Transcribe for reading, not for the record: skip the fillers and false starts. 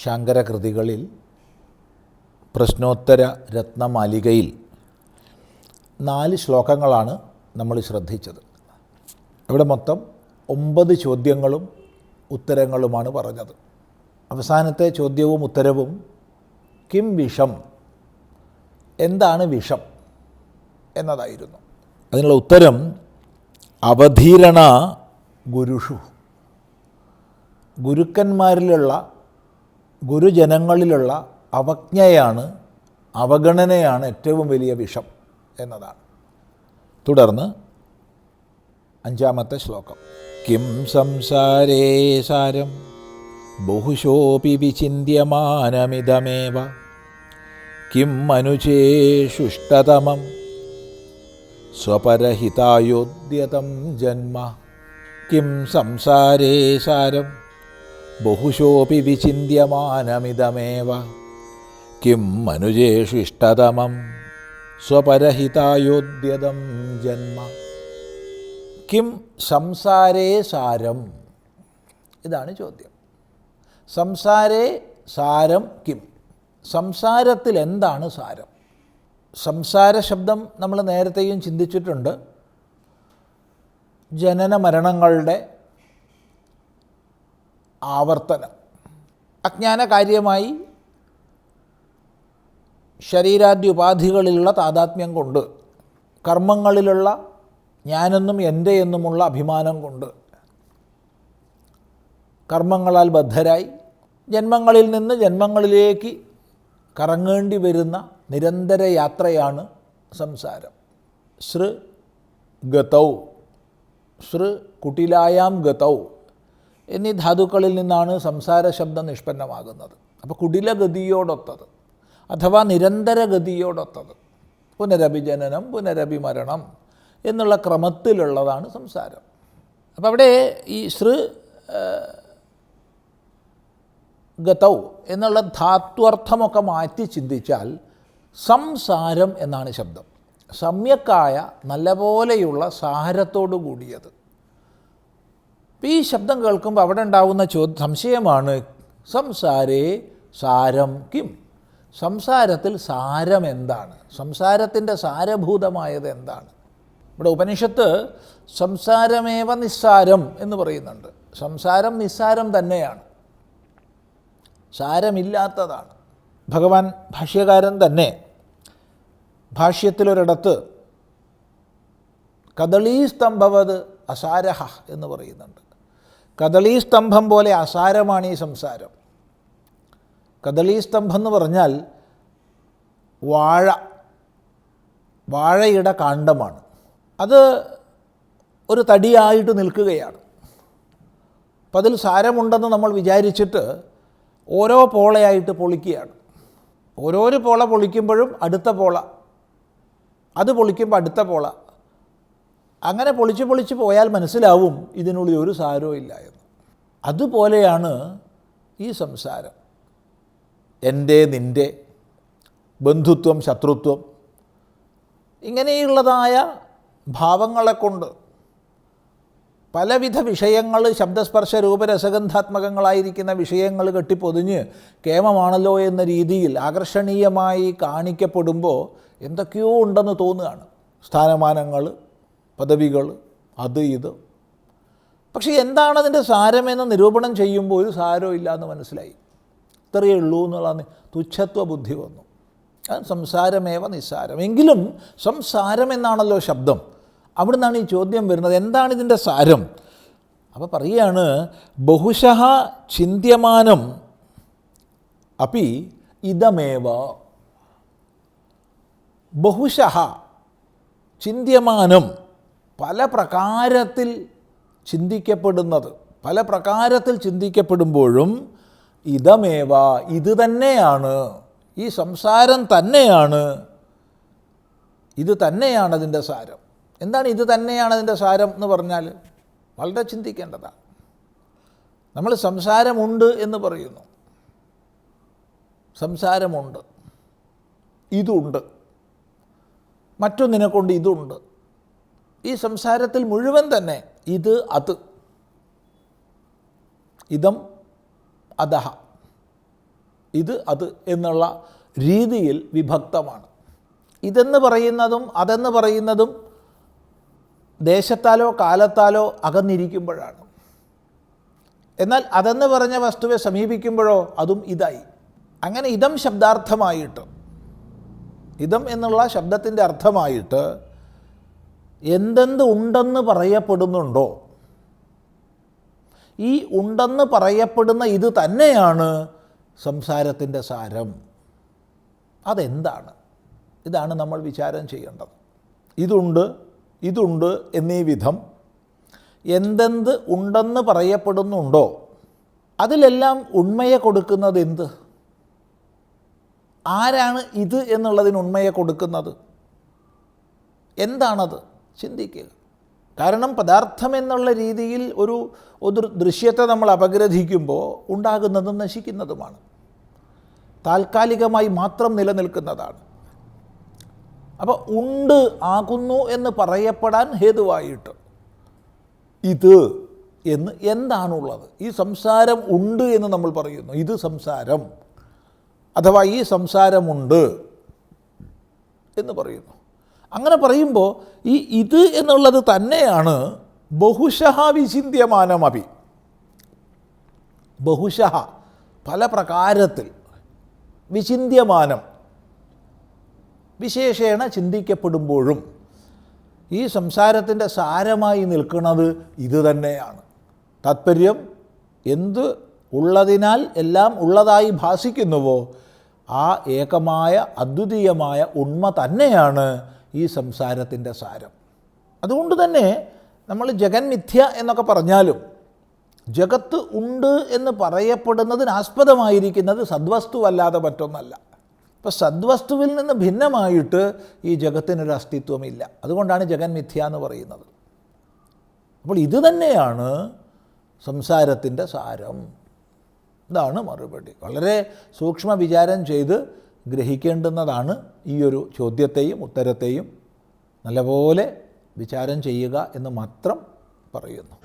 ശങ്കരകൃതികളിൽ പ്രശ്നോത്തര രത്നമാലികയിൽ 4 ശ്ലോകങ്ങളാണ് നമ്മൾ ശ്രദ്ധിച്ചത്. ഇവിടെ മൊത്തം 9 ചോദ്യങ്ങളും ഉത്തരങ്ങളുമാണ് പറഞ്ഞത്. അവസാനത്തെ ചോദ്യവും ഉത്തരവും കിം വിഷം, എന്താണ് വിഷം എന്നതായിരുന്നു. അതിനുള്ള ഉത്തരം അവധീരണ ഗുരുഷു, ഗുരുക്കന്മാരിലുള്ള ഗുരുജനങ്ങളിലുള്ള അവജ്ഞയാണ്, അവഗണനയാണ് ഏറ്റവും വലിയ വിഷം എന്നതാണ്. തുടർന്ന് 5-ാമത്തെ ശ്ലോകം. കിം സംസാരേ സാരം ബഹുശോപി വിചിന്യമാനമിദമേവ കിം മനുജേഷുഷ്ടതമം സ്വപരഹിതായോദ്യതം ജന്മ. കിം സംസാരേ സാരം ബഹുശോപി വിചിന്യമാനമിദമേവ കിം മനുജേഷു ഇഷ്ടതമം സ്വപരഹിതായോദ്യതം ജന്മ. കിം സംസാരേ സാരം, ഇതാണ് ചോദ്യം. സംസാരേ സാരം കിം, സംസാരത്തിൽ എന്താണ് സാരം? സംസാര ശബ്ദം നമ്മൾ നേരത്തെയും ചിന്തിച്ചിട്ടുണ്ട്. ജനന മരണങ്ങളുടെ ആവർത്തനം, അജ്ഞാനകാര്യമായി ശരീരാദ്യുപാധികളിലുള്ള താതാത്മ്യം കൊണ്ട്, കർമ്മങ്ങളിലുള്ള ഞാനെന്നും എൻ്റെ എന്നുമുള്ള അഭിമാനം കൊണ്ട്, കർമ്മങ്ങളാൽ ബദ്ധരായി ജന്മങ്ങളിൽ നിന്ന് ജന്മങ്ങളിലേക്ക് കറങ്ങേണ്ടി വരുന്ന നിരന്തര യാത്രയാണ് സംസാരം. സൃ ഗതൗ, സൃ കുട്ടിലായാം ഗതൗ എന്നീ ധാതുക്കളിൽ നിന്നാണ് സംസാര ശബ്ദം നിഷ്പന്നമാകുന്നത്. അപ്പോൾ കുടിലഗതിയോടൊത്തത് അഥവാ നിരന്തരഗതിയോടൊത്തത്, പുനരഭിജനനം പുനരഭിമരണം എന്നുള്ള ക്രമത്തിലുള്ളതാണ് സംസാരം. അപ്പോൾ അവിടെ ഈ സൃ ഗതൗ എന്നുള്ള ധാത്വർത്ഥമൊക്കെ മാറ്റി ചിന്തിച്ചാൽ സംസാരം എന്നാണ് ശബ്ദം. സമ്യക്കായ നല്ലപോലെയുള്ള സാരത്തോടു കൂടിയത്. ഈ ശബ്ദം കേൾക്കുമ്പോൾ അവിടെ ഉണ്ടാകുന്ന സംശയമാണ്, സംസാരേ സാരം കിം, സംസാരത്തിൽ സാരം എന്താണ്? സംസാരത്തിൻ്റെ സാരഭൂതമായത് എന്താണ്? ഇവിടെ ഉപനിഷത്ത് സംസാരമേവ നിസ്സാരം എന്ന് പറയുന്നുണ്ട്. സംസാരം നിസ്സാരം തന്നെയാണ്, സാരമില്ലാത്തതാണ്. ഭഗവാൻ ഭാഷ്യകാരൻ തന്നെ ഭാഷ്യത്തിലൊരിടത്ത് കദളീസ്തംഭവത് അസാരഹ എന്ന് പറയുന്നുണ്ട്. കദളീസ്തംഭം പോലെ അസാരമാണ് ഈ സംസാരം. കദളീസ്തംഭം എന്ന് പറഞ്ഞാൽ വാഴയുടെ കാണ്ഡമാണ്. അത് ഒരു തടിയായിട്ട് നിൽക്കുകയാണ്. അപ്പം അതിൽ സാരമുണ്ടെന്ന് നമ്മൾ വിചാരിച്ചിട്ട് ഓരോ പോളയായിട്ട് പൊളിക്കുകയാണ്. ഓരോരോ പോള പൊളിക്കുമ്പോഴും അടുത്ത പോള, അത് പൊളിക്കുമ്പോൾ അടുത്ത പോള, അങ്ങനെ പൊളിച്ച് പൊളിച്ച് പോയാൽ മനസ്സിലാവും ഇതിനുള്ളിൽ ഒരു സാരവും ഇല്ല എന്ന്. അതുപോലെയാണ് ഈ സംസാരം. എൻ്റെ നിൻ്റെ, ബന്ധുത്വം ശത്രുത്വം, ഇങ്ങനെയുള്ളതായ ഭാവങ്ങളെ കൊണ്ട് പലവിധ വിഷയങ്ങൾ, ശബ്ദസ്പർശ രൂപരസഗന്ധാത്മകങ്ങളായിരിക്കുന്ന വിഷയങ്ങൾ കെട്ടിപ്പൊതിഞ്ഞ് കേമമാണല്ലോ എന്ന രീതിയിൽ ആകർഷണീയമായി കാണിക്കപ്പെടുമ്പോൾ എന്തൊക്കെയോ ഉണ്ടെന്ന് തോന്നുകയാണ്. സ്ഥാനമാനങ്ങൾ, പദവികൾ, അത് ഇത്. പക്ഷേ എന്താണ് അതിൻ്റെ സാരമെന്ന് നിരൂപണം ചെയ്യുമ്പോൾ ഒരു സാരവും ഇല്ല എന്ന് മനസ്സിലായി. ഇത്രയേ ഉള്ളൂ എന്നുള്ള തുച്ഛത്വ ബുദ്ധി വന്നു. സംസാരമേവ നിസ്സാരം. എങ്കിലും സംസാരം എന്നാണല്ലോ ശബ്ദം. അവിടെ നിന്നാണ് ഈ ചോദ്യം വരുന്നത്, എന്താണ് ഇതിൻ്റെ സാരം? അപ്പോൾ പറയുകയാണ്, ബഹുശഃ ചിന്ത്യമാനം അപ്പി ഇദമേവ. ബഹുശഃ ചിന്ത്യമാനം, പല പ്രകാരത്തിൽ ചിന്തിക്കപ്പെടുന്നത്, പല പ്രകാരത്തിൽ ചിന്തിക്കപ്പെടുമ്പോഴും ഇദമേവ, ഇത് തന്നെയാണ്, ഈ സംസാരം തന്നെയാണ്, ഇത് തന്നെയാണ് അതിൻ്റെ സാരം. എന്താണ് ഇത് തന്നെയാണ് അതിൻ്റെ സാരം എന്ന് പറഞ്ഞാൽ? വളരെ ചിന്തിക്കേണ്ടതാണ്. നമ്മൾ സംസാരമുണ്ട് എന്ന് പറയുന്നു, സംസാരമുണ്ട്, ഇതുണ്ട്, മറ്റൊന്നിനെ കൊണ്ട് ഇതുണ്ട്. ഈ സംസാരത്തിൽ മുഴുവൻ തന്നെ ഇത് അത്, ഇതം അധഹ, ഇത് അത് എന്നുള്ള രീതിയിൽ വിഭക്തമാണ്. ഇതെന്ന് പറയുന്നതും അതെന്ന് പറയുന്നതും ദേശത്താലോ കാലത്താലോ അകന്നിരിക്കുമ്പോഴാണ്. എന്നാൽ അതെന്ന് പറഞ്ഞ വസ്തുവെ സമീപിക്കുമ്പോഴോ അതും ഇതായി. അങ്ങനെ ഇതം ശബ്ദാർത്ഥമായിട്ട്, ഇതം എന്നുള്ള ശബ്ദത്തിൻ്റെ അർത്ഥമായിട്ട് എന്തെന്ത് ഉണ്ടെന്ന് പറയപ്പെടുന്നുണ്ടോ, ഈ ഉണ്ടെന്ന് പറയപ്പെടുന്ന ഇത് തന്നെയാണ് സംസാരത്തിൻ്റെ സാരം. അതെന്താണ്? ഇതാണ് നമ്മൾ വിചാരം ചെയ്യേണ്ടത്. ഇതുണ്ട്, ഇതുണ്ട് എന്നീ വിധം എന്തെന്ത് ഉണ്ടെന്ന് പറയപ്പെടുന്നുണ്ടോ അതിലെല്ലാം ഉണ്മയെ കൊടുക്കുന്നത് എന്ത്? ആരാണ് ഇത് എന്നുള്ളതിന് ഉണ്മയെ കൊടുക്കുന്നത്? എന്താണത്? ചിന്തിക്കുക. കാരണം പദാർത്ഥം എന്നുള്ള രീതിയിൽ ഒരു ദൃശ്യത്തെ നമ്മൾ അപഗ്രഥിക്കുമ്പോൾ ഉണ്ടാകുന്നതും നശിക്കുന്നതുമാണ്, താൽക്കാലികമായി മാത്രം നിലനിൽക്കുന്നതാണ്. അപ്പോൾ ഉണ്ട്, ആകുന്നു എന്ന് പറയപ്പെടാൻ ഹേതുവായിട്ട് ഇത് എന്ന് എന്താണുള്ളത്? ഈ സംസാരം ഉണ്ട് എന്ന് നമ്മൾ പറയുന്നു, ഇത് സംസാരം, അഥവാ ഈ സംസാരമുണ്ട് എന്ന് പറയുന്നു. അങ്ങനെ പറയുമ്പോൾ ഈ ഇത് എന്നുള്ളത് തന്നെയാണ് ബഹുശഃ വിചിന്യമാനമപി. ബഹുശഃ പല പ്രകാരത്തിൽ, വിചിന്യമാനം വിശേഷേണ ചിന്തിക്കപ്പെടുമ്പോഴും ഈ സംസാരത്തിൻ്റെ സാരമായി നിൽക്കുന്നത് ഇത് തന്നെയാണ്. താത്പര്യം എന്ത് ഉള്ളതിനാൽ എല്ലാം ഉള്ളതായി ഭാസിക്കുന്നുവോ ആ ഏകമായ അദ്വിതീയമായ ഉണ്മ തന്നെയാണ് ഈ സംസാരത്തിൻ്റെ സാരം. അതുകൊണ്ട് തന്നെ നമ്മൾ ജഗന്മിഥ്യ എന്നൊക്കെ പറഞ്ഞാലും ജഗത്ത് ഉണ്ട് എന്ന് പറയപ്പെടുന്നതിനാസ്പദമായിരിക്കുന്നത് സദ്വസ്തുവല്ലാതെ മറ്റൊന്നല്ല. അപ്പോൾ സദ്വസ്തുവിൽ നിന്ന് ഭിന്നമായിട്ട് ഈ ജഗത്തിനൊരു അസ്തിത്വമില്ല. അതുകൊണ്ടാണ് ജഗന്മിഥ്യ എന്ന് പറയുന്നത്. അപ്പോൾ ഇത് തന്നെയാണ് സംസാരത്തിൻ്റെ സാരം. ഇതാണ് മറുപടി. വളരെ സൂക്ഷ്മ വിചാരം ചെയ്ത് ഗ്രഹിക്കേണ്ടുന്നതാണ് ഈ ഒരു ചോദ്യത്തെയും ഉത്തരത്തെയും. നല്ലപോലെ വിചാരം ചെയ്യുക എന്ന് മാത്രം പറയുന്നു.